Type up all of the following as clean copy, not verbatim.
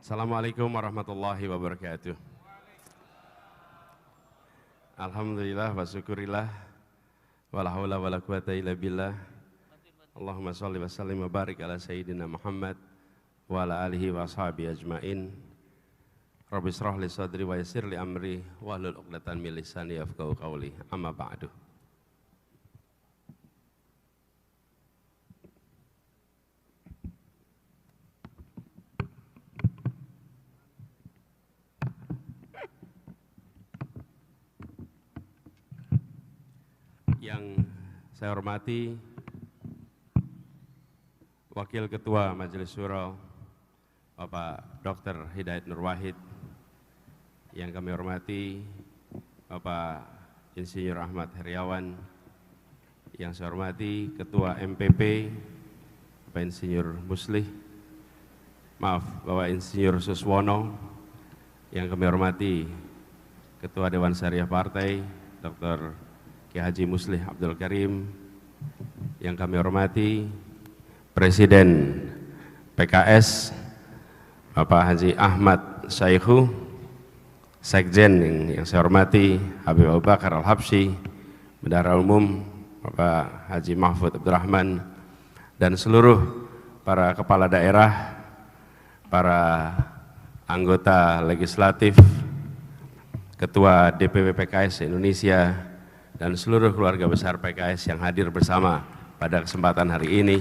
Assalamualaikum warahmatullahi wabarakatuh. Alhamdulillah wa syukurillah wala haula wala quwata illa billah. Allahumma shalli wa sallim wa barik ala sayyidina Muhammad wa ala alihi wa ashabihi ajmain. Rabbi shrah li sadri wa yassir li amri wahlul 'uqdatam min lisani yafqahu qawli. Amma ba'du. Yang saya hormati Wakil Ketua Majelis Syuro Bapak Dr. Hidayat Nur Wahid, yang kami hormati Bapak Insinyur Ahmad Heriawan, yang saya hormati Ketua MPP Bapak Insinyur Muslih, Bapak Insinyur Suswono, yang kami hormati Ketua Dewan Syariah Partai Dr. Kiai Haji Muslih Abdul Karim, yang kami hormati Presiden PKS Bapak Haji Ahmad Syaihu, Sekjen yang saya hormati Habib Abu Bakar Al-Habsyi, Bendahara Umum Bapak Haji Mahfud Abdurrahman, dan seluruh para kepala daerah, para anggota legislatif, Ketua DPW PKS Indonesia, dan seluruh keluarga besar PKS yang hadir bersama pada kesempatan hari ini.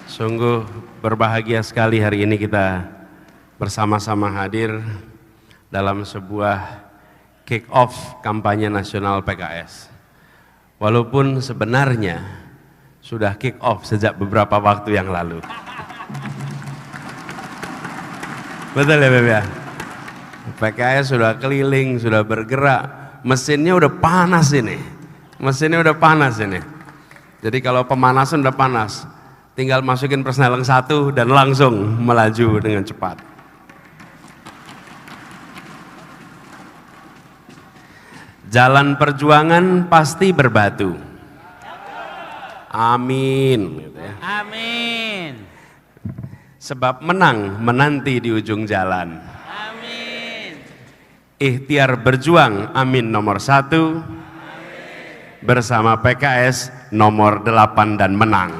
Sungguh berbahagia sekali hari ini kita bersama-sama hadir dalam sebuah kick-off kampanye nasional PKS. Walaupun sebenarnya sudah kick-off sejak beberapa waktu yang lalu. Betul ya Beb ya? PKS sudah keliling, sudah bergerak, mesinnya udah panas ini. Mesinnya udah panas ini. Jadi kalau pemanasan udah panas, tinggal masukin persneling 1 dan langsung melaju dengan cepat. Jalan perjuangan pasti berbatu. Amin. Gitu ya. Amin. Sebab menang menanti di ujung jalan. Amin. Ikhtiar berjuang, amin nomor 1. Amin. Bersama PKS nomor 8 dan menang.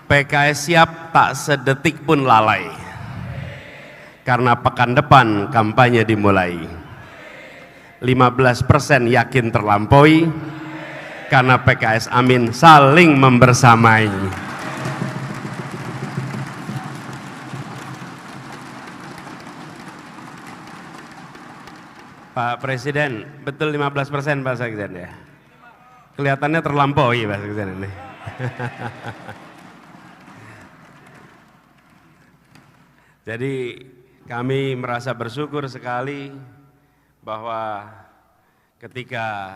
PKS siap tak sedetik pun lalai. Karena pekan depan kampanye dimulai. 15% yakin terlampaui, karena PKS amin saling membersamai. Pak Presiden, betul 15% Pak Sekjen ya? Kelihatannya terlampaui Pak Sekjen ini. Jadi kami merasa bersyukur sekali bahwa ketika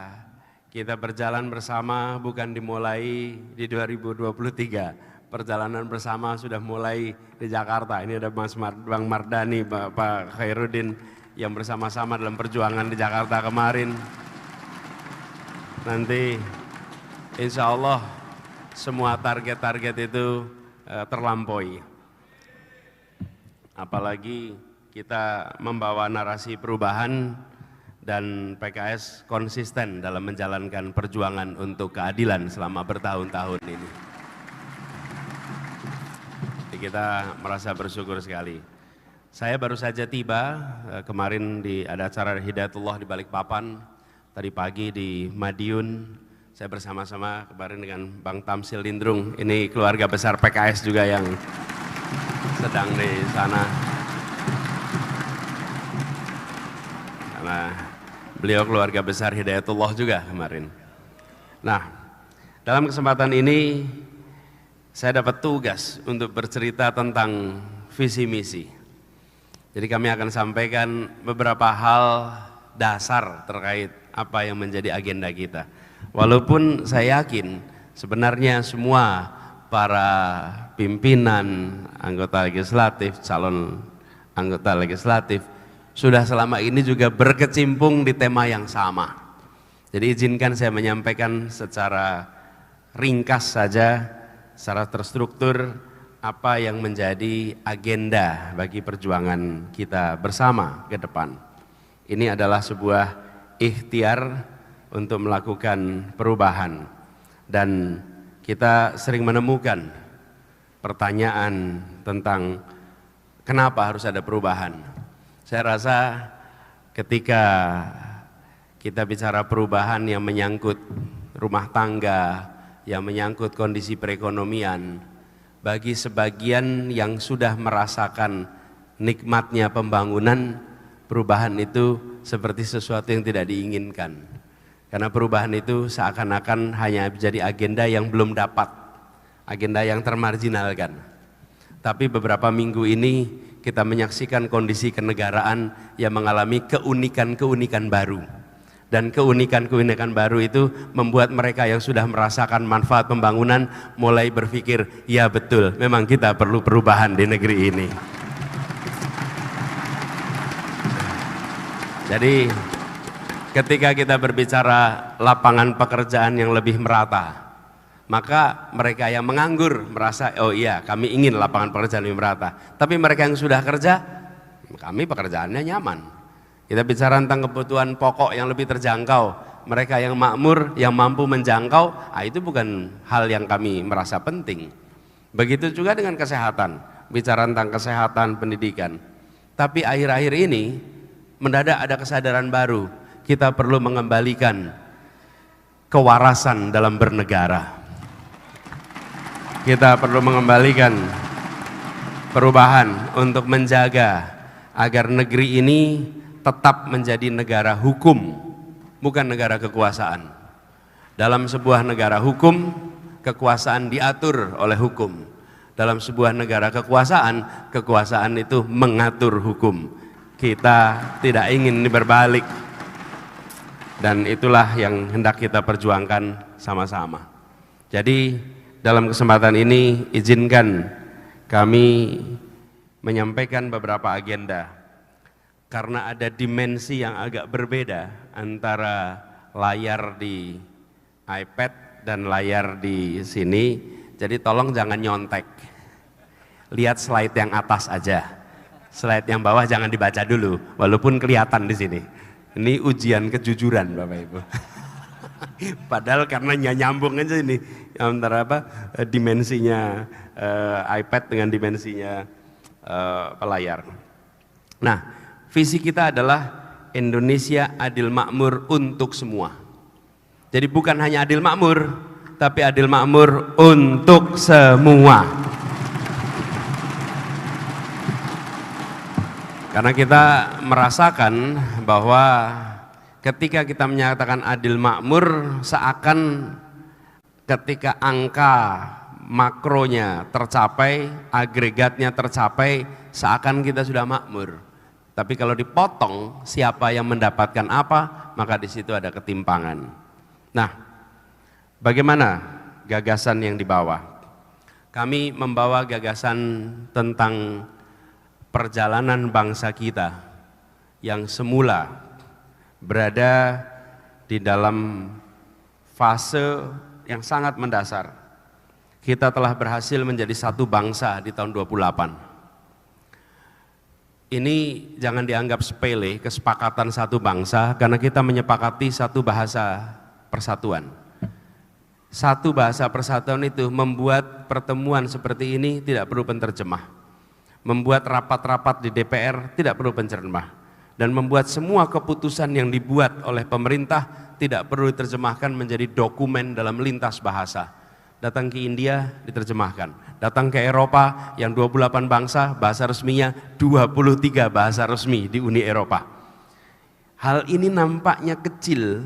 kita berjalan bersama bukan dimulai di 2023, perjalanan bersama sudah mulai di Jakarta. Ini ada Bang Mardani, Pak Khairuddin yang bersama-sama dalam perjuangan di Jakarta kemarin. Nanti insya Allah semua target-target itu terlampaui. Apalagi kita membawa narasi perubahan dan PKS konsisten dalam menjalankan perjuangan untuk keadilan selama bertahun-tahun ini. Jadi kita merasa bersyukur sekali. Saya baru saja tiba kemarin ada acara Hidayatullah di Balikpapan, tadi pagi di Madiun. Saya bersama-sama kemarin dengan Bang Tamsil Lindrung, ini keluarga besar PKS juga yang sedang di sana. Karena beliau keluarga besar Hidayatullah juga kemarin. Nah, dalam kesempatan ini saya dapat tugas untuk bercerita tentang visi misi. Jadi kami akan sampaikan beberapa hal dasar terkait apa yang menjadi agenda kita. Walaupun saya yakin sebenarnya semua para pimpinan, anggota legislatif, calon anggota legislatif sudah selama ini juga berkecimpung di tema yang sama. Jadi izinkan saya menyampaikan secara ringkas saja, secara terstruktur apa yang menjadi agenda bagi perjuangan kita bersama ke depan. Ini adalah sebuah ikhtiar untuk melakukan perubahan, dan kita sering menemukan pertanyaan tentang kenapa harus ada perubahan. Saya rasa ketika kita bicara perubahan yang menyangkut rumah tangga, yang menyangkut kondisi perekonomian, bagi sebagian yang sudah merasakan nikmatnya pembangunan, perubahan itu seperti sesuatu yang tidak diinginkan. Karena perubahan itu seakan-akan hanya menjadi agenda yang belum dapat, agenda yang termarginalkan. Tapi beberapa minggu ini kita menyaksikan kondisi kenegaraan yang mengalami keunikan-keunikan baru. Dan keunikan-keunikan baru itu membuat mereka yang sudah merasakan manfaat pembangunan mulai berpikir, ya betul, memang kita perlu perubahan di negeri ini. Jadi ketika kita berbicara lapangan pekerjaan yang lebih merata, maka mereka yang menganggur merasa, oh iya kami ingin lapangan pekerjaan lebih merata. Tapi mereka yang sudah kerja, kami pekerjaannya nyaman. Kita bicara tentang kebutuhan pokok yang lebih terjangkau, mereka yang makmur, yang mampu menjangkau, itu bukan hal yang kami merasa penting. Begitu juga dengan kesehatan, bicara tentang kesehatan, pendidikan. Tapi akhir-akhir ini mendadak ada kesadaran baru, kita perlu mengembalikan kewarasan dalam bernegara. Kita perlu mengembalikan perubahan untuk menjaga agar negeri ini tetap menjadi negara hukum, bukan negara kekuasaan. Dalam sebuah negara hukum, kekuasaan diatur oleh hukum. Dalam sebuah negara kekuasaan, kekuasaan itu mengatur hukum. Kita tidak ingin ini berbalik. Dan itulah yang hendak kita perjuangkan sama-sama. Jadi dalam kesempatan ini izinkan kami menyampaikan beberapa agenda, karena ada dimensi yang agak berbeda antara layar di iPad dan layar di sini. Jadi tolong jangan nyontek, lihat slide yang atas aja, slide yang bawah jangan dibaca dulu, walaupun kelihatan di sini. Ini ujian kejujuran Bapak Ibu. Padahal karena nyambung aja ini antara dimensinya iPad dengan dimensinya layar. Nah, visi kita adalah Indonesia adil makmur untuk semua. Jadi bukan hanya adil makmur, tapi adil makmur untuk semua. Karena kita merasakan bahwa ketika kita menyatakan adil makmur, seakan ketika angka makronya tercapai, agregatnya tercapai, seakan kita sudah makmur. Tapi kalau dipotong siapa yang mendapatkan apa, maka di situ ada ketimpangan. Nah, bagaimana gagasan yang dibawa? Kami membawa gagasan tentang perjalanan bangsa kita yang semula berada di dalam fase yang sangat mendasar. Kita telah berhasil menjadi satu bangsa di tahun 28. Ini jangan dianggap sepele, kesepakatan satu bangsa, karena kita menyepakati satu bahasa persatuan. Satu bahasa persatuan itu membuat pertemuan seperti ini tidak perlu penerjemah. Membuat rapat-rapat di DPR tidak perlu penerjemah. Dan membuat semua keputusan yang dibuat oleh pemerintah tidak perlu diterjemahkan menjadi dokumen dalam lintas bahasa. Datang ke India diterjemahkan, datang ke Eropa yang 28 bangsa, bahasa resminya 23 bahasa resmi di Uni Eropa. Hal ini nampaknya kecil,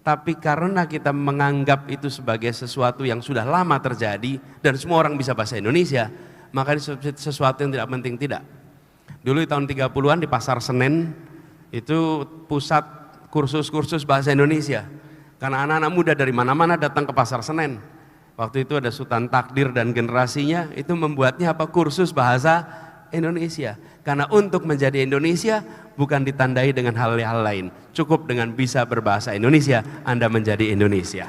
tapi karena kita menganggap itu sebagai sesuatu yang sudah lama terjadi dan semua orang bisa bahasa Indonesia, maka sesuatu yang tidak penting. Tidak. Dulu di tahun 30-an di Pasar Senen itu pusat kursus-kursus bahasa Indonesia. Karena anak-anak muda dari mana-mana datang ke Pasar Senen. Waktu itu ada Sultan Takdir dan generasinya itu membuatnya kursus bahasa Indonesia. Karena untuk menjadi Indonesia bukan ditandai dengan hal-hal lain. Cukup dengan bisa berbahasa Indonesia, Anda menjadi Indonesia.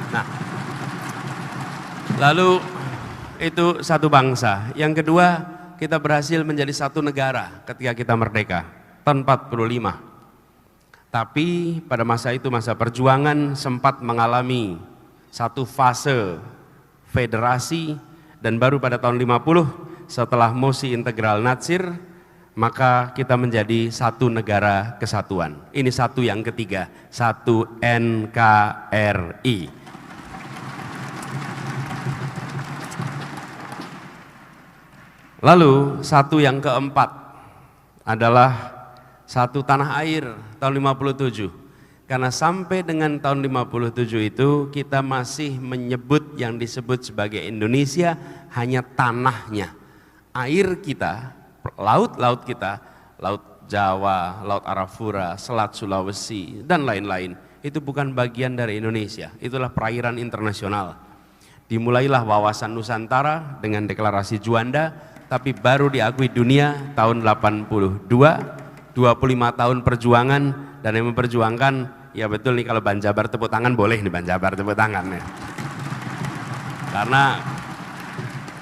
Nah, lalu itu satu bangsa. Yang kedua, kita berhasil menjadi satu negara ketika kita merdeka, tahun 45. Tapi pada masa itu, masa perjuangan, sempat mengalami satu fase federasi, dan baru pada tahun 50 setelah mosi integral Natsir, maka kita menjadi satu negara kesatuan. Ini satu yang ketiga, satu NKRI. Lalu satu yang keempat adalah satu tanah air tahun 57. Karena sampai dengan tahun 57 itu kita masih menyebut yang disebut sebagai Indonesia hanya tanahnya. Air kita, laut-laut kita, Laut Jawa, Laut Arafura, Selat Sulawesi, dan lain-lain. Itu bukan bagian dari Indonesia, itulah perairan internasional. Dimulailah wawasan Nusantara dengan deklarasi Juanda, tapi baru diakui dunia tahun 82, 25 tahun perjuangan, dan yang memperjuangkan, ya betul nih kalau Banjabar tepuk tangan boleh nih Banjabar tepuk tangan ya. Karena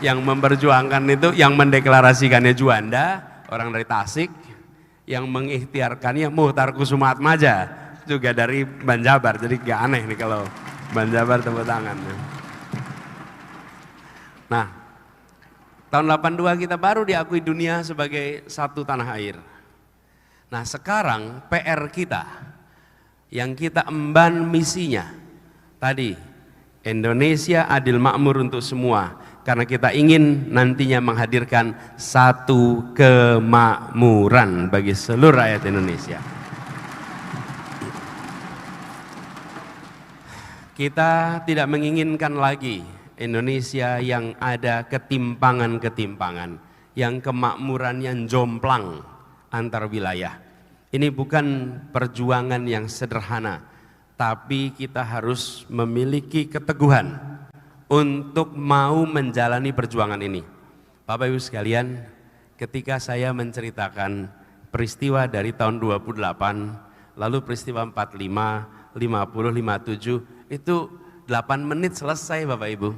yang memperjuangkan itu, yang mendeklarasikannya Juanda, orang dari Tasik, yang mengikhtiarkannya Muhtar Kusumaatmaja, juga dari Banjabar. Jadi gak aneh nih kalau Banjabar tepuk tangan. Nah, tahun 82 kita baru diakui dunia sebagai satu tanah air. Nah sekarang PR kita, yang kita emban misinya, tadi Indonesia adil makmur untuk semua, karena kita ingin nantinya menghadirkan satu kemakmuran bagi seluruh rakyat Indonesia. Kita tidak menginginkan lagi Indonesia yang ada ketimpangan-ketimpangan, yang kemakmurannya jomplang antar wilayah. Ini bukan perjuangan yang sederhana, tapi kita harus memiliki keteguhan untuk mau menjalani perjuangan ini. Bapak Ibu sekalian, ketika saya menceritakan peristiwa dari tahun 28, lalu peristiwa 45, 50, 57, itu 8 menit selesai Bapak Ibu.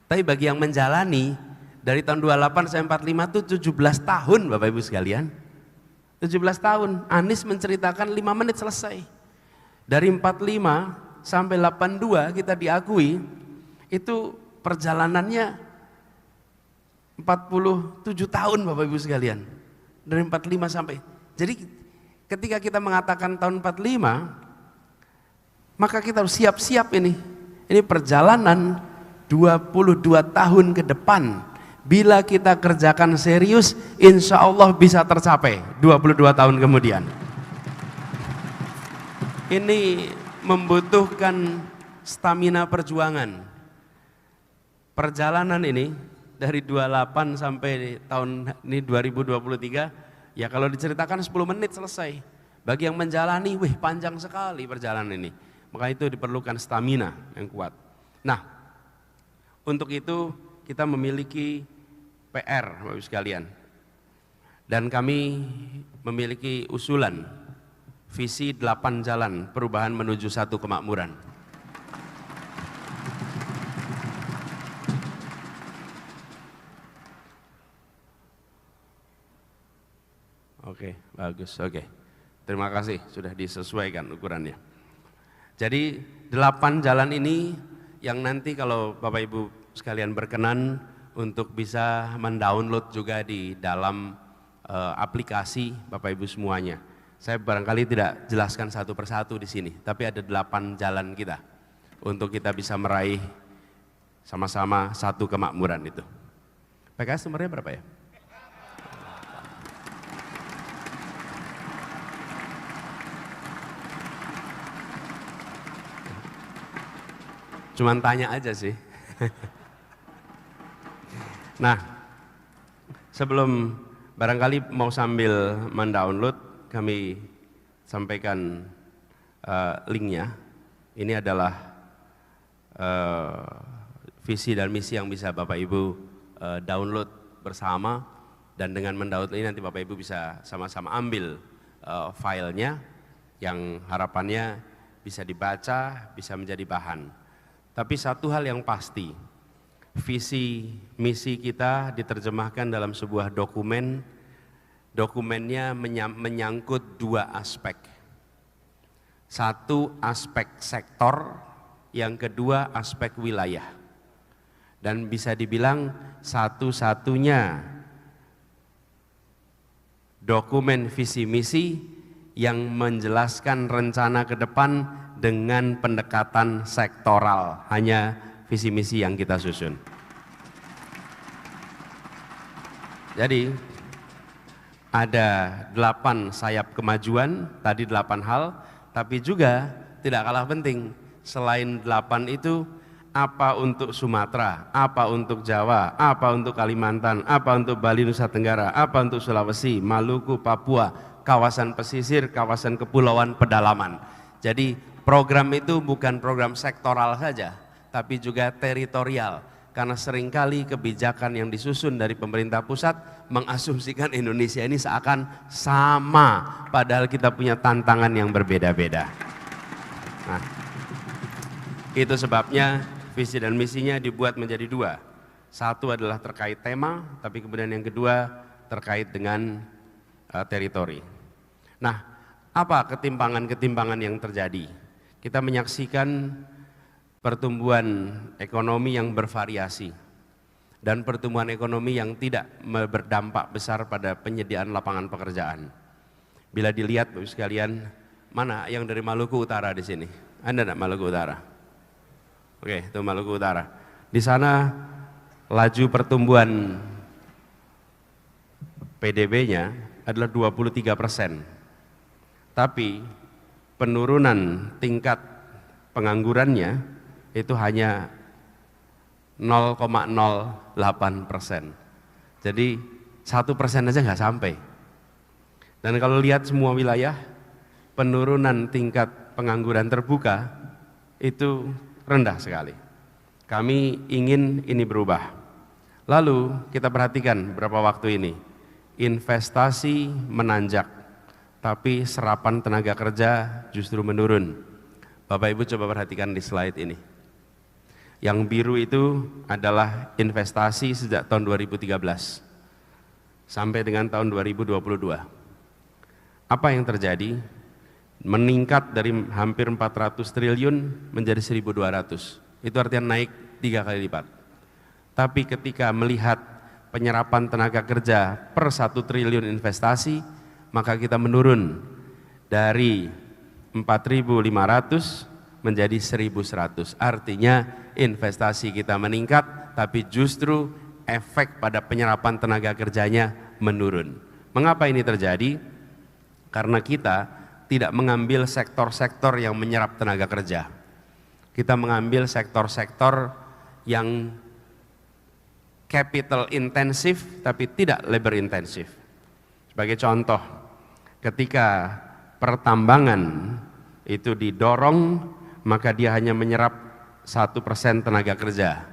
Tapi bagi yang menjalani dari tahun 28 sampai 45 itu 17 tahun Bapak Ibu sekalian. 17 tahun, Anies menceritakan 5 menit selesai. Dari 45 sampai 82 kita diakui, itu perjalanannya 47 tahun Bapak Ibu sekalian. Dari 45 sampai, jadi ketika kita mengatakan tahun 45, maka kita harus siap-siap ini. Ini perjalanan 22 tahun ke depan. Bila kita kerjakan serius, insya Allah bisa tercapai 22 tahun kemudian. Ini membutuhkan stamina perjuangan. Perjalanan ini dari 28 sampai tahun ini 2023, ya kalau diceritakan 10 menit selesai. Bagi yang menjalani, wih panjang sekali perjalanan ini. Maka itu diperlukan stamina yang kuat. Nah, untuk itu kita memiliki PR Bapak Ibu sekalian, dan kami memiliki usulan visi 8 jalan perubahan menuju satu kemakmuran. Oke, bagus, oke. Terima kasih sudah disesuaikan ukurannya. Jadi 8 jalan ini yang nanti kalau Bapak Ibu sekalian berkenan untuk bisa mendownload juga di dalam aplikasi Bapak Ibu semuanya. Saya barangkali tidak jelaskan satu persatu di sini, tapi ada 8 jalan kita untuk kita bisa meraih sama-sama satu kemakmuran itu. PKS nomornya berapa ya? Cuman tanya aja sih. Nah, sebelum barangkali mau sambil mendownload, kami sampaikan linknya. Ini adalah visi dan misi yang bisa Bapak Ibu download bersama, dan dengan mendownload ini nanti Bapak Ibu bisa sama-sama ambil filenya yang harapannya bisa dibaca, bisa menjadi bahan. Tapi satu hal yang pasti, visi misi kita diterjemahkan dalam sebuah dokumen. Dokumennya menyangkut dua aspek. Satu aspek sektor, yang kedua aspek wilayah. Dan bisa dibilang satu-satunya dokumen visi misi yang menjelaskan rencana ke depan dengan pendekatan sektoral. Hanya visi misi yang kita susun. Jadi ada 8 sayap kemajuan, tadi 8 hal, tapi juga tidak kalah penting, selain 8 itu, apa untuk Sumatera, apa untuk Jawa, apa untuk Kalimantan, apa untuk Bali, Nusa Tenggara, apa untuk Sulawesi, Maluku, Papua, kawasan pesisir, kawasan kepulauan, pedalaman. Jadi program itu bukan program sektoral saja, tapi juga teritorial. Karena seringkali kebijakan yang disusun dari pemerintah pusat mengasumsikan Indonesia ini seakan sama, padahal kita punya tantangan yang berbeda-beda. Nah, itu sebabnya visi dan misinya dibuat menjadi 2. Satu adalah terkait tema, tapi kemudian yang kedua terkait dengan teritori. Nah, apa ketimpangan-ketimpangan yang terjadi? Kita menyaksikan pertumbuhan ekonomi yang bervariasi dan pertumbuhan ekonomi yang tidak berdampak besar pada penyediaan lapangan pekerjaan. Bila dilihat Bapak sekalian, mana yang dari Maluku Utara di sini? Ada enggak Maluku Utara? Oke, itu Maluku Utara. Di sana laju pertumbuhan PDB-nya adalah 23%. Tapi penurunan tingkat penganggurannya itu hanya 0,08%. Jadi 1% aja nggak sampai. Dan kalau lihat semua wilayah, penurunan tingkat pengangguran terbuka itu rendah sekali. Kami ingin ini berubah. Lalu kita perhatikan beberapa waktu ini, investasi menanjak, tapi serapan tenaga kerja justru menurun. Bapak Ibu coba perhatikan di slide ini. Yang biru itu adalah investasi sejak tahun 2013 sampai dengan tahun 2022. Apa yang terjadi? Meningkat dari hampir 400 triliun menjadi 1.200. Itu artinya naik 3 kali lipat. Tapi ketika melihat penyerapan tenaga kerja per 1 triliun investasi, maka kita menurun dari 4.500 menjadi 1.100. Artinya investasi kita meningkat, tapi justru efek pada penyerapan tenaga kerjanya menurun. Mengapa ini terjadi? Karena kita tidak mengambil sektor-sektor yang menyerap tenaga kerja. Kita mengambil sektor-sektor yang capital intensif tapi tidak labor intensif. Sebagai contoh, ketika pertambangan itu didorong, maka dia hanya menyerap 1% tenaga kerja.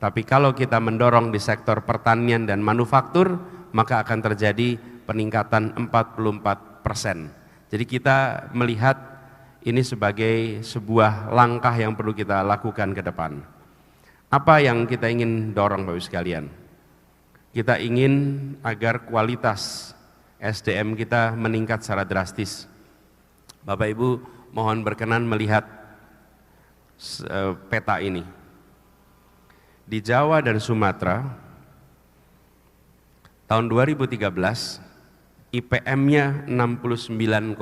Tapi kalau kita mendorong di sektor pertanian dan manufaktur, maka akan terjadi peningkatan 44%. Jadi kita melihat ini sebagai sebuah langkah yang perlu kita lakukan ke depan. Apa yang kita ingin dorong Bapak Ibu sekalian? Kita ingin agar kualitas SDM kita meningkat secara drastis. Bapak Ibu mohon berkenan melihat peta ini. Di Jawa dan Sumatera tahun 2013 IPM-nya 69,8.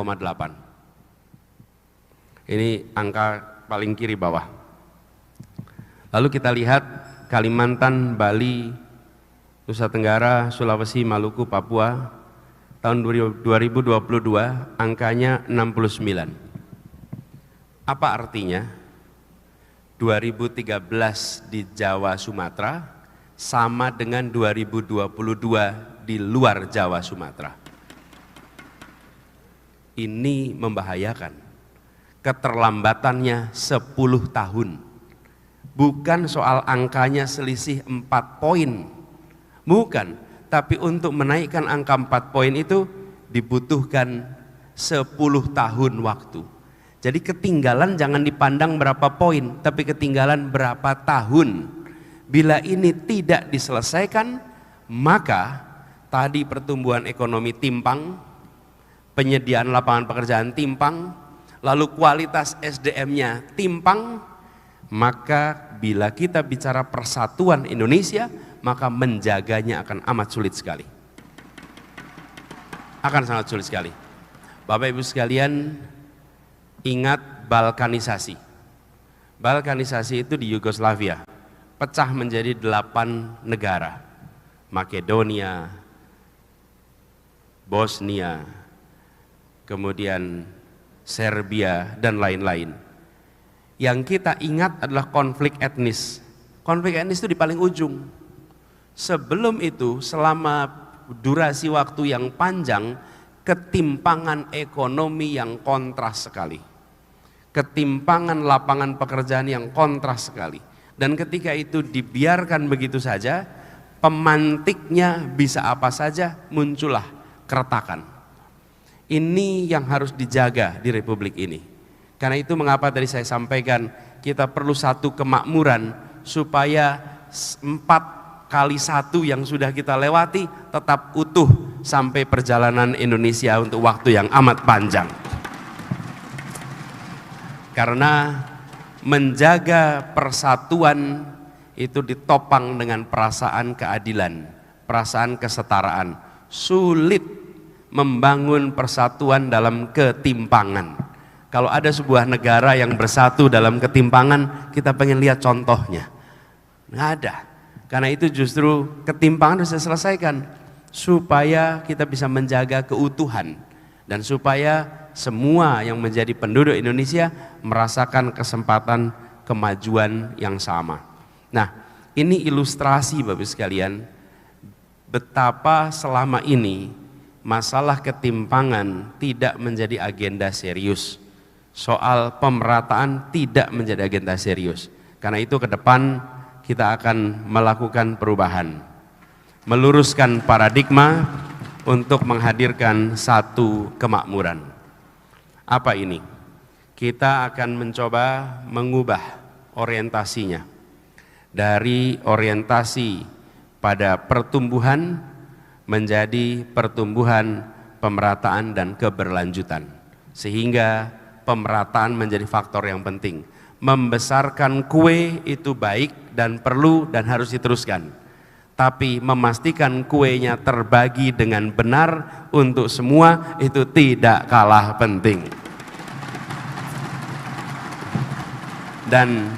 Ini angka paling kiri bawah. Lalu kita lihat Kalimantan, Bali, Nusa Tenggara, Sulawesi, Maluku, Papua tahun 2022 angkanya 69. Apa artinya? 2013 di Jawa Sumatera sama dengan 2022 di luar Jawa Sumatera. Ini membahayakan. Keterlambatannya 10 tahun. Bukan soal angkanya selisih 4 poin. Bukan, tapi untuk menaikkan angka 4 poin itu dibutuhkan 10 tahun waktu. Jadi ketinggalan jangan dipandang berapa poin, tapi ketinggalan berapa tahun. Bila ini tidak diselesaikan, maka tadi pertumbuhan ekonomi timpang, penyediaan lapangan pekerjaan timpang, lalu kualitas SDM-nya timpang, maka bila kita bicara persatuan Indonesia, maka menjaganya akan amat sulit sekali. Akan sangat sulit sekali. Bapak Ibu sekalian, ingat balkanisasi. Balkanisasi itu di Yugoslavia, pecah menjadi 8 negara. Makedonia, Bosnia, kemudian Serbia, dan lain-lain. Yang kita ingat adalah konflik etnis. Konflik etnis itu di paling ujung. Sebelum itu, selama durasi waktu yang panjang, ketimpangan ekonomi yang kontras sekali. Ketimpangan lapangan pekerjaan yang kontras sekali. Dan ketika itu dibiarkan begitu saja, pemantiknya bisa apa saja, muncullah keretakan. Ini yang harus dijaga di Republik ini. Karena itu mengapa tadi saya sampaikan kita perlu satu kemakmuran supaya 4x1 yang sudah kita lewati tetap utuh sampai perjalanan Indonesia untuk waktu yang amat panjang. Karena menjaga persatuan itu ditopang dengan perasaan keadilan, perasaan kesetaraan. Sulit membangun persatuan dalam ketimpangan. Kalau ada sebuah negara yang bersatu dalam ketimpangan, kita pengen lihat contohnya. Nggak ada. Karena itu justru ketimpangan harus diselesaikan supaya kita bisa menjaga keutuhan dan supaya semua yang menjadi penduduk Indonesia merasakan kesempatan kemajuan yang sama. Nah, ini ilustrasi Bapak sekalian betapa selama ini masalah ketimpangan tidak menjadi agenda serius. Soal pemerataan tidak menjadi agenda serius. Karena itu ke depan kita akan melakukan perubahan, meluruskan paradigma untuk menghadirkan satu kemakmuran. Apa ini? Kita akan mencoba mengubah orientasinya dari orientasi pada pertumbuhan menjadi pertumbuhan, pemerataan, dan keberlanjutan, sehingga pemerataan menjadi faktor yang penting. Membesarkan kue itu baik dan perlu dan harus diteruskan, tapi memastikan kuenya terbagi dengan benar untuk semua itu tidak kalah penting. Dan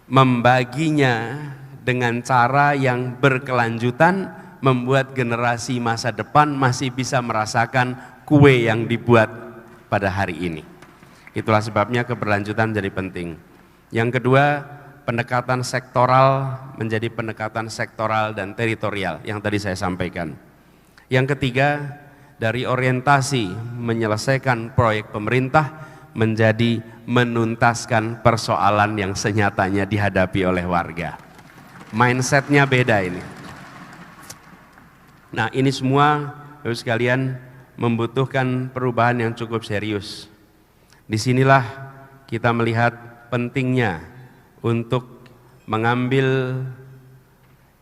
membaginya dengan cara yang berkelanjutan membuat generasi masa depan masih bisa merasakan kue yang dibuat pada hari ini. Itulah sebabnya keberlanjutan menjadi penting. Yang kedua, pendekatan sektoral menjadi pendekatan sektoral dan teritorial yang tadi saya sampaikan. Yang ketiga, dari orientasi menyelesaikan proyek pemerintah menjadi menuntaskan persoalan yang senyatanya dihadapi oleh warga. Mindsetnya beda ini. Nah, ini semua Bapak sekalian membutuhkan perubahan yang cukup serius. Disinilah kita melihat pentingnya untuk mengambil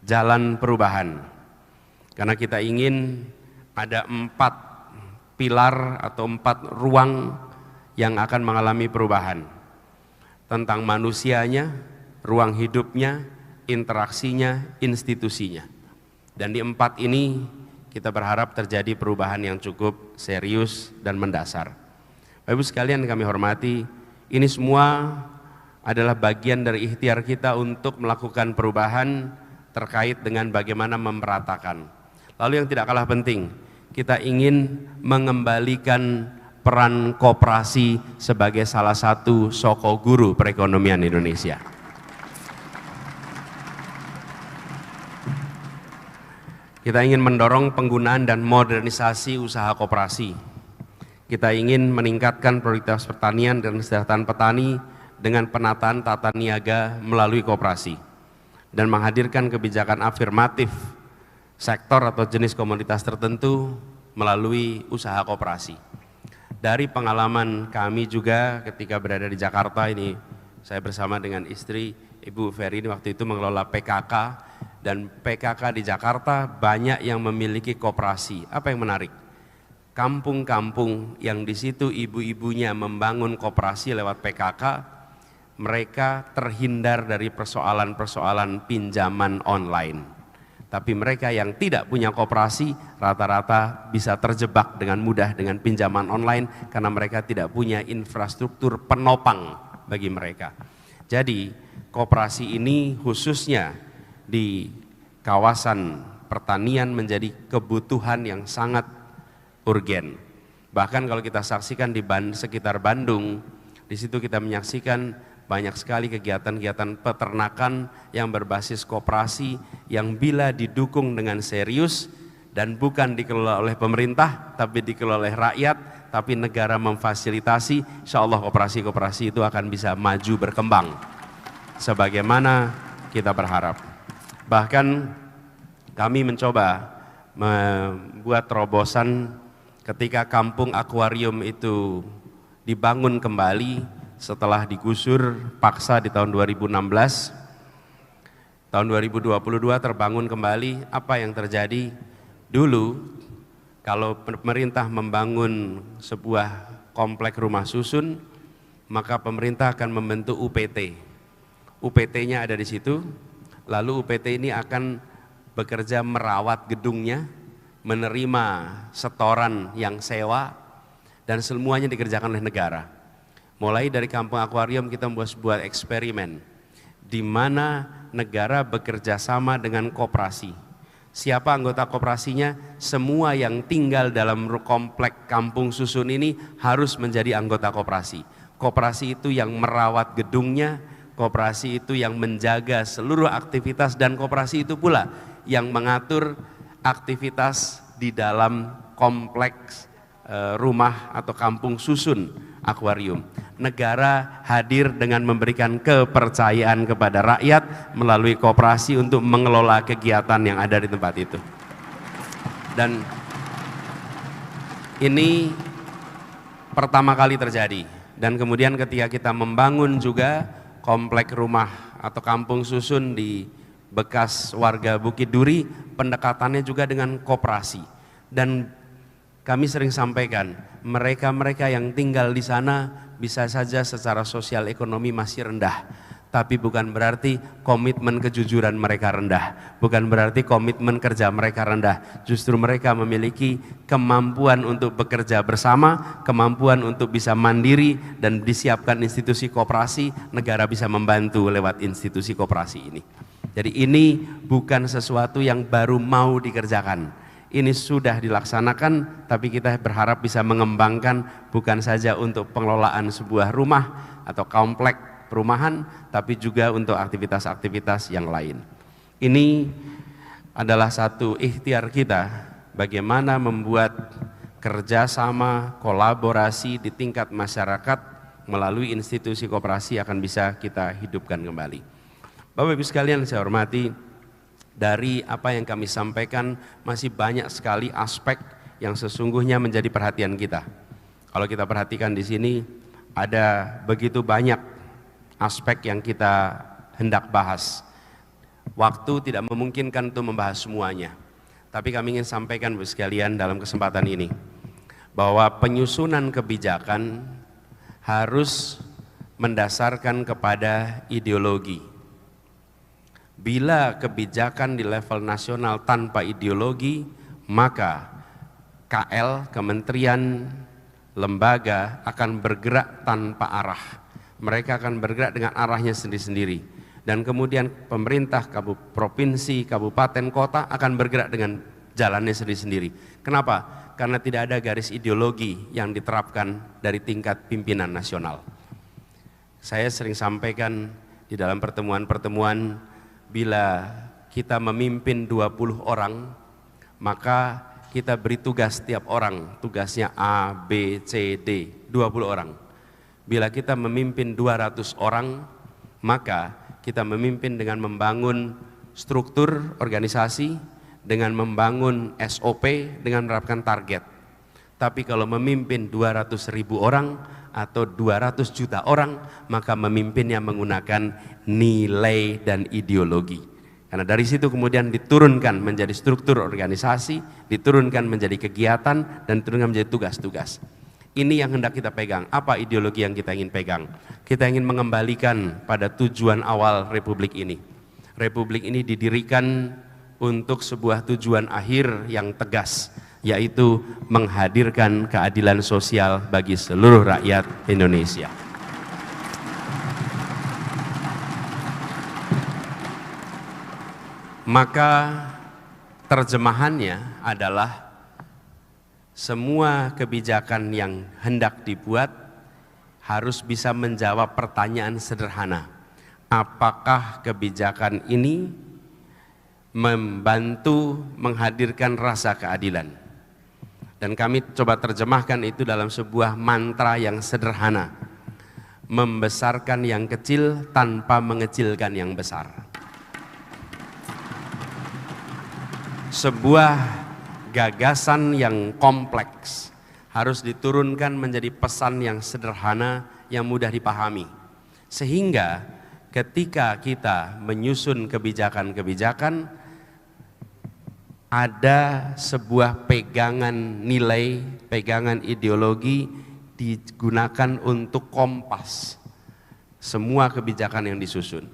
jalan perubahan. Karena kita ingin ada 4 pilar atau 4 ruang yang akan mengalami perubahan. Tentang manusianya, ruang hidupnya, interaksinya, institusinya. Dan di 4 ini kita berharap terjadi perubahan yang cukup serius dan mendasar. Bapak Ibu sekalian kami hormati, ini semua adalah bagian dari ikhtiar kita untuk melakukan perubahan terkait dengan bagaimana memeratakan. Lalu yang tidak kalah penting, kita ingin mengembalikan peran koperasi sebagai salah satu soko guru perekonomian Indonesia. Kita ingin mendorong penggunaan dan modernisasi usaha koperasi. Kita ingin meningkatkan produktivitas pertanian dan kesejahteraan petani dengan penataan tata niaga melalui koperasi dan menghadirkan kebijakan afirmatif sektor atau jenis komoditas tertentu melalui usaha koperasi. Dari pengalaman kami juga ketika berada di Jakarta ini, saya bersama dengan istri Ibu Ferry ini waktu itu mengelola PKK, dan PKK di Jakarta banyak yang memiliki koperasi. Apa yang menarik? Kampung-kampung yang di situ ibu-ibunya membangun koperasi lewat PKK, mereka terhindar dari persoalan-persoalan pinjaman online. Tapi mereka yang tidak punya koperasi rata-rata bisa terjebak dengan mudah dengan pinjaman online karena mereka tidak punya infrastruktur penopang bagi mereka. Jadi koperasi ini khususnya di kawasan pertanian menjadi kebutuhan yang sangat urgen. Bahkan kalau kita saksikan di sekitar Bandung, di situ kita menyaksikan banyak sekali kegiatan-kegiatan peternakan yang berbasis koperasi yang bila didukung dengan serius dan bukan dikelola oleh pemerintah tapi dikelola oleh rakyat, tapi negara memfasilitasi, insya Allah koperasi-koperasi itu akan bisa maju berkembang sebagaimana kita berharap. Bahkan kami mencoba membuat terobosan ketika kampung akuarium itu dibangun kembali setelah digusur paksa di tahun 2016. Tahun 2022 terbangun kembali. Apa yang terjadi? Dulu kalau pemerintah membangun sebuah komplek rumah susun, maka pemerintah akan membentuk UPT. UPT-nya ada di situ, lalu UPT ini akan bekerja merawat gedungnya, menerima setoran yang sewa, dan semuanya dikerjakan oleh negara. Mulai dari kampung akuarium kita membuat sebuah eksperimen di mana negara bekerja sama dengan koperasi. Siapa anggota koperasinya? Semua yang tinggal dalam komplek kampung susun ini harus menjadi anggota koperasi. Koperasi itu yang merawat gedungnya, koperasi itu yang menjaga seluruh aktivitas, dan koperasi itu pula yang mengatur aktivitas di dalam kompleks rumah atau kampung susun akuarium. Negara hadir dengan memberikan kepercayaan kepada rakyat melalui koperasi untuk mengelola kegiatan yang ada di tempat itu. Dan ini pertama kali terjadi. Dan kemudian ketika kita membangun juga komplek rumah atau kampung susun di bekas warga Bukit Duri, pendekatannya juga dengan koperasi. Dan kami sering sampaikan, mereka-mereka yang tinggal di sana bisa saja secara sosial ekonomi masih rendah, tapi bukan berarti komitmen kejujuran mereka rendah, bukan berarti komitmen kerja mereka rendah. Justru mereka memiliki kemampuan untuk bekerja bersama, kemampuan untuk bisa mandiri, dan disiapkan institusi koperasi, negara bisa membantu lewat institusi koperasi ini. Jadi ini bukan sesuatu yang baru mau dikerjakan. Ini sudah dilaksanakan, tapi kita berharap bisa mengembangkan bukan saja untuk pengelolaan sebuah rumah atau komplek perumahan, tapi juga untuk aktivitas-aktivitas yang lain. Ini adalah satu ikhtiar kita bagaimana membuat kerjasama, kolaborasi di tingkat masyarakat melalui institusi koperasi akan bisa kita hidupkan kembali. Bapak Ibu sekalian saya hormati, dari apa yang kami sampaikan masih banyak sekali aspek yang sesungguhnya menjadi perhatian kita. Kalau kita perhatikan di sini ada begitu banyak aspek yang kita hendak bahas. Waktu tidak memungkinkan untuk membahas semuanya. Tapi kami ingin sampaikan Bapak sekalian dalam kesempatan ini bahwa penyusunan kebijakan harus mendasarkan kepada ideologi. Bila kebijakan di level nasional tanpa ideologi, maka KL, kementerian, lembaga akan bergerak tanpa arah. Mereka akan bergerak dengan arahnya sendiri-sendiri. Dan kemudian pemerintah, provinsi, kabupaten, kota akan bergerak dengan jalannya sendiri-sendiri. Kenapa? Karena tidak ada garis ideologi yang diterapkan dari tingkat pimpinan nasional. Saya sering sampaikan di dalam pertemuan-pertemuan, bila kita memimpin 20 orang, maka kita beri tugas setiap orang, tugasnya A, B, C, D, 20 orang. Bila kita memimpin 200 orang, maka kita memimpin dengan membangun struktur organisasi dengan membangun SOP, dengan menerapkan target. Tapi kalau memimpin 200.000 orang atau 200 juta orang, maka memimpinnya menggunakan nilai dan ideologi. Karena dari situ kemudian diturunkan menjadi struktur organisasi, diturunkan menjadi kegiatan, dan diturunkan menjadi tugas-tugas. Ini yang hendak kita pegang. Apa ideologi yang kita ingin pegang? Kita ingin mengembalikan pada tujuan awal Republik ini. Republik ini didirikan untuk sebuah tujuan akhir yang tegas, yaitu menghadirkan keadilan sosial bagi seluruh rakyat Indonesia. Maka terjemahannya adalah semua kebijakan yang hendak dibuat harus bisa menjawab pertanyaan sederhana. Apakah kebijakan ini membantu menghadirkan rasa keadilan? Dan kami coba terjemahkan itu dalam sebuah mantra yang sederhana. Membesarkan yang kecil tanpa mengecilkan yang besar. Sebuah gagasan yang kompleks harus diturunkan menjadi pesan yang sederhana, yang mudah dipahami. Sehingga ketika kita menyusun kebijakan-kebijakan, ada sebuah pegangan nilai, pegangan ideologi digunakan untuk kompas semua kebijakan yang disusun.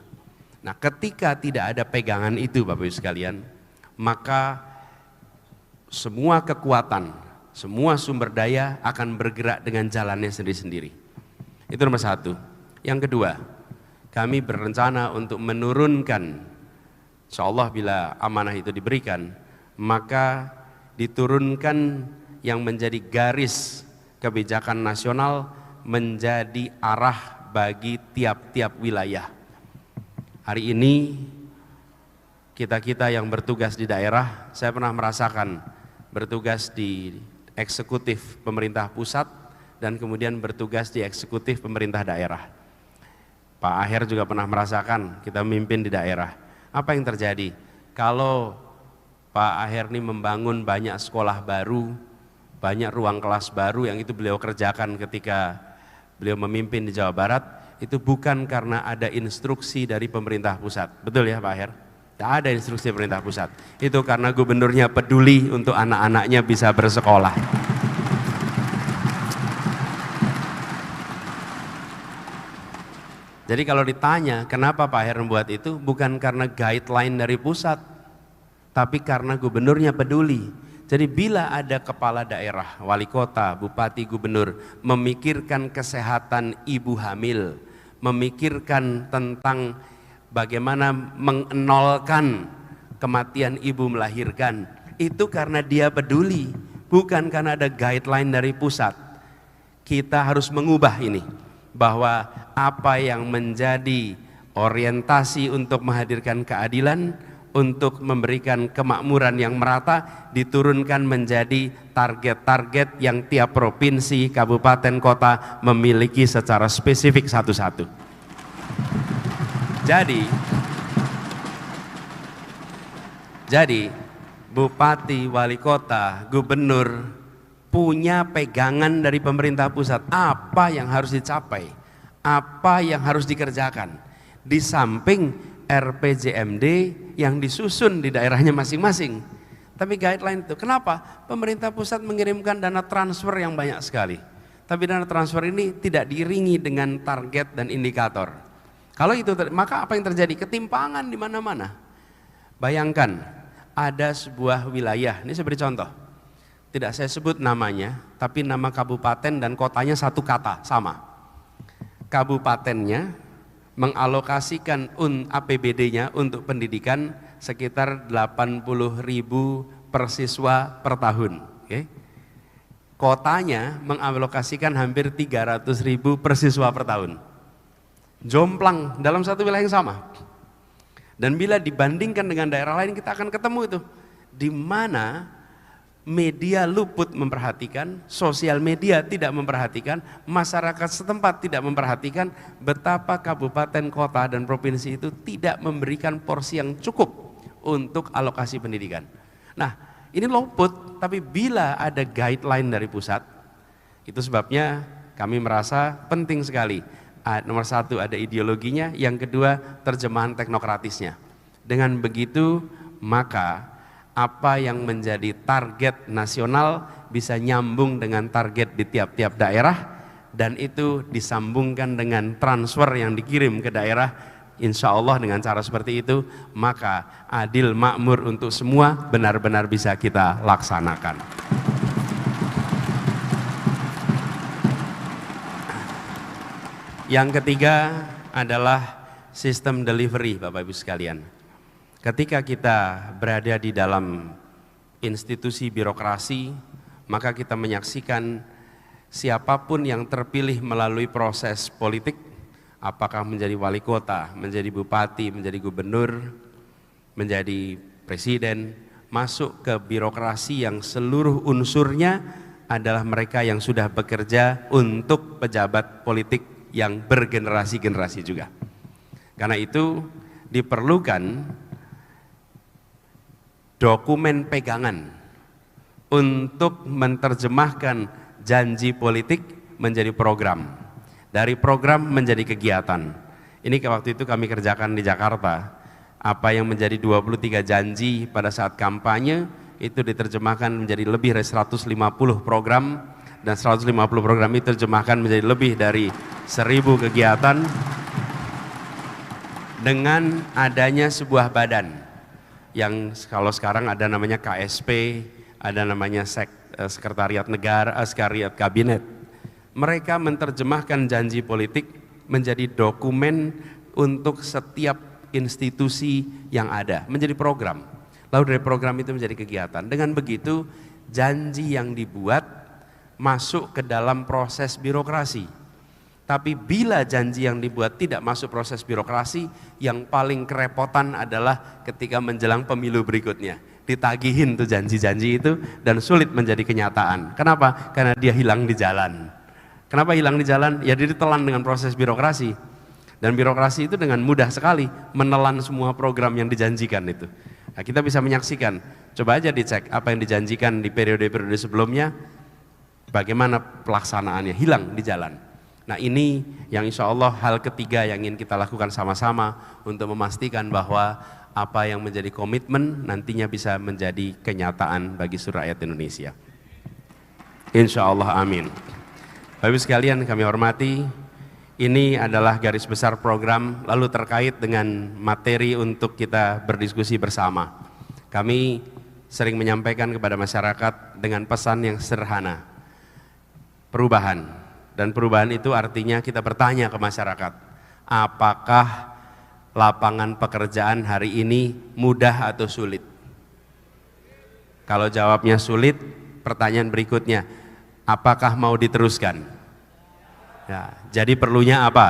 Nah, ketika tidak ada pegangan itu Bapak Ibu sekalian, maka semua kekuatan, semua sumber daya akan bergerak dengan jalannya sendiri-sendiri. Itu nomor satu. Yang kedua, kami berencana untuk menurunkan, insyaallah bila amanah itu diberikan, maka diturunkan yang menjadi garis kebijakan nasional menjadi arah bagi tiap-tiap wilayah. Hari ini kita-kita yang bertugas di daerah, saya pernah merasakan bertugas di eksekutif pemerintah pusat dan kemudian bertugas di eksekutif pemerintah daerah. Pak Aher juga pernah merasakan kita memimpin di daerah. Apa yang terjadi? Kalau Pak Aher ini membangun banyak sekolah baru, banyak ruang kelas baru yang itu beliau kerjakan ketika beliau memimpin di Jawa Barat, itu bukan karena ada instruksi dari pemerintah pusat. Betul ya Pak Aher? Tidak ada instruksi pemerintah pusat. Itu karena gubernurnya peduli untuk anak-anaknya bisa bersekolah. Jadi kalau ditanya kenapa Pak Aher membuat itu, bukan karena guideline dari pusat, tapi karena gubernurnya peduli. Jadi bila ada kepala daerah, wali kota, bupati, gubernur memikirkan kesehatan ibu hamil, memikirkan tentang bagaimana mengenolkan kematian ibu melahirkan, itu karena dia peduli, bukan karena ada guideline dari pusat. Kita harus mengubah ini, bahwa apa yang menjadi orientasi untuk menghadirkan keadilan, untuk memberikan kemakmuran yang merata, diturunkan menjadi target-target yang tiap provinsi, kabupaten, kota memiliki secara spesifik satu-satu. Jadi bupati, wali kota, gubernur punya pegangan dari pemerintah pusat apa yang harus dicapai, apa yang harus dikerjakan, di samping RPJMD yang disusun di daerahnya masing-masing. Tapi guideline itu, kenapa? Pemerintah pusat mengirimkan dana transfer yang banyak sekali, tapi dana transfer ini tidak diiringi dengan target dan indikator. Kalau itu, maka apa yang terjadi? Ketimpangan di mana-mana. Bayangkan ada sebuah wilayah, ini saya beri contoh, tidak saya sebut namanya, tapi nama kabupaten dan kotanya satu kata, sama. Kabupatennya mengalokasikan APBD-nya untuk pendidikan sekitar 80.000 per siswa per tahun. Okay? Kotanya mengalokasikan hampir 300.000 per siswa per tahun. Jomplang dalam satu wilayah yang sama. Dan bila dibandingkan dengan daerah lain, kita akan ketemu itu, di mana media luput memperhatikan, sosial media tidak memperhatikan, masyarakat setempat tidak memperhatikan betapa kabupaten, kota, dan provinsi itu tidak memberikan porsi yang cukup untuk alokasi pendidikan. Nah, ini luput, tapi bila ada guideline dari pusat, itu sebabnya kami merasa penting sekali. Nomor satu ada ideologinya, yang kedua terjemahan teknokratisnya. Dengan begitu, maka apa yang menjadi target nasional bisa nyambung dengan target di tiap-tiap daerah, dan itu disambungkan dengan transfer yang dikirim ke daerah. Insya Allah dengan cara seperti itu, maka adil makmur untuk semua benar-benar bisa kita laksanakan. Yang ketiga adalah sistem delivery, Bapak Ibu sekalian. Ketika kita berada di dalam institusi birokrasi, maka kita menyaksikan siapapun yang terpilih melalui proses politik, apakah menjadi wali kota, menjadi bupati, menjadi gubernur, menjadi presiden, masuk ke birokrasi yang seluruh unsurnya adalah mereka yang sudah bekerja untuk pejabat politik yang bergenerasi-generasi juga. Karena itu diperlukan dokumen pegangan untuk menerjemahkan janji politik menjadi program, dari program menjadi kegiatan. Ini waktu itu kami kerjakan di Jakarta. Apa yang menjadi 23 janji pada saat kampanye itu diterjemahkan menjadi lebih dari 150 program, dan 150 program itu diterjemahkan menjadi lebih dari 1000 kegiatan. Dengan adanya sebuah badan yang kalau sekarang ada namanya KSP, ada namanya Sekretariat Negara, Sekretariat Kabinet. Mereka menerjemahkan janji politik menjadi dokumen untuk setiap institusi yang ada, menjadi program. Lalu dari program itu menjadi kegiatan. Dengan begitu janji yang dibuat masuk ke dalam proses birokrasi. Tapi bila janji yang dibuat tidak masuk proses birokrasi, yang paling kerepotan adalah ketika menjelang pemilu berikutnya. Ditagihin tuh janji-janji itu dan sulit menjadi kenyataan. Kenapa? Karena dia hilang di jalan. Kenapa hilang di jalan? Ya dia ditelan dengan proses birokrasi. Dan birokrasi itu dengan mudah sekali menelan semua program yang dijanjikan itu. Nah, kita bisa menyaksikan, coba aja dicek apa yang dijanjikan di periode-periode sebelumnya, bagaimana pelaksanaannya, hilang di jalan. Nah ini yang insya Allah hal ketiga yang ingin kita lakukan sama-sama untuk memastikan bahwa apa yang menjadi komitmen nantinya bisa menjadi kenyataan bagi seluruh rakyat Indonesia. Insya Allah amin. Bapak Ibu sekalian kami hormati, ini adalah garis besar program lalu terkait dengan materi untuk kita berdiskusi bersama. Kami sering menyampaikan kepada masyarakat dengan pesan yang sederhana, perubahan. Dan perubahan itu artinya kita bertanya ke masyarakat, apakah lapangan pekerjaan hari ini mudah atau sulit? Kalau jawabnya sulit, pertanyaan berikutnya, apakah mau diteruskan? Ya, jadi perlunya apa?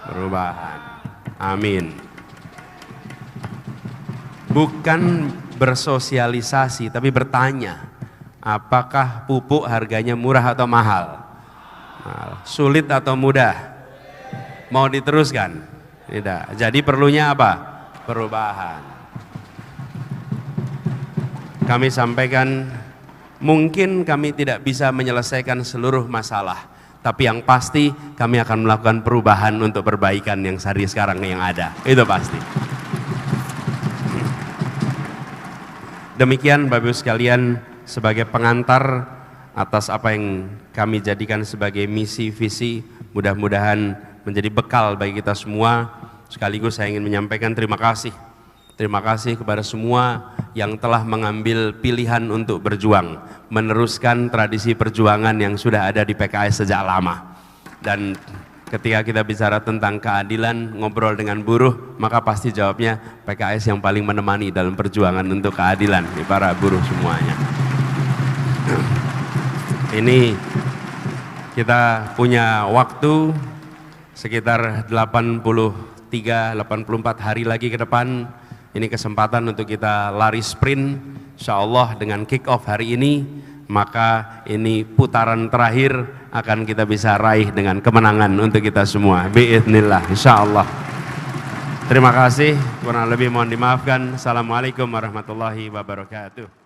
Perubahan. Amin. Bukan bersosialisasi, tapi bertanya, apakah pupuk harganya murah atau mahal? Sulit atau mudah? Mau diteruskan? Tidak. Jadi perlunya apa? Perubahan. Kami sampaikan, mungkin kami tidak bisa menyelesaikan seluruh masalah, tapi yang pasti kami akan melakukan perubahan untuk perbaikan yang hari sekarang yang ada. Itu pasti. Demikian Bapak Ibu sekalian sebagai pengantar atas apa yang kami jadikan sebagai misi visi, mudah-mudahan menjadi bekal bagi kita semua. Sekaligus saya ingin menyampaikan terima kasih. Terima kasih kepada semua yang telah mengambil pilihan untuk berjuang, meneruskan tradisi perjuangan yang sudah ada di PKS sejak lama. Dan ketika kita bicara tentang keadilan, ngobrol dengan buruh, maka pasti jawabnya PKS yang paling menemani dalam perjuangan untuk keadilan di para buruh semuanya. Ini kita punya waktu sekitar 84 hari lagi ke depan. Ini kesempatan untuk kita lari sprint, insya Allah dengan kick off hari ini, maka ini putaran terakhir akan kita bisa raih dengan kemenangan untuk kita semua. Biiznillah, insya Allah. Terima kasih, kurang lebih mohon dimaafkan. Assalamualaikum warahmatullahi wabarakatuh.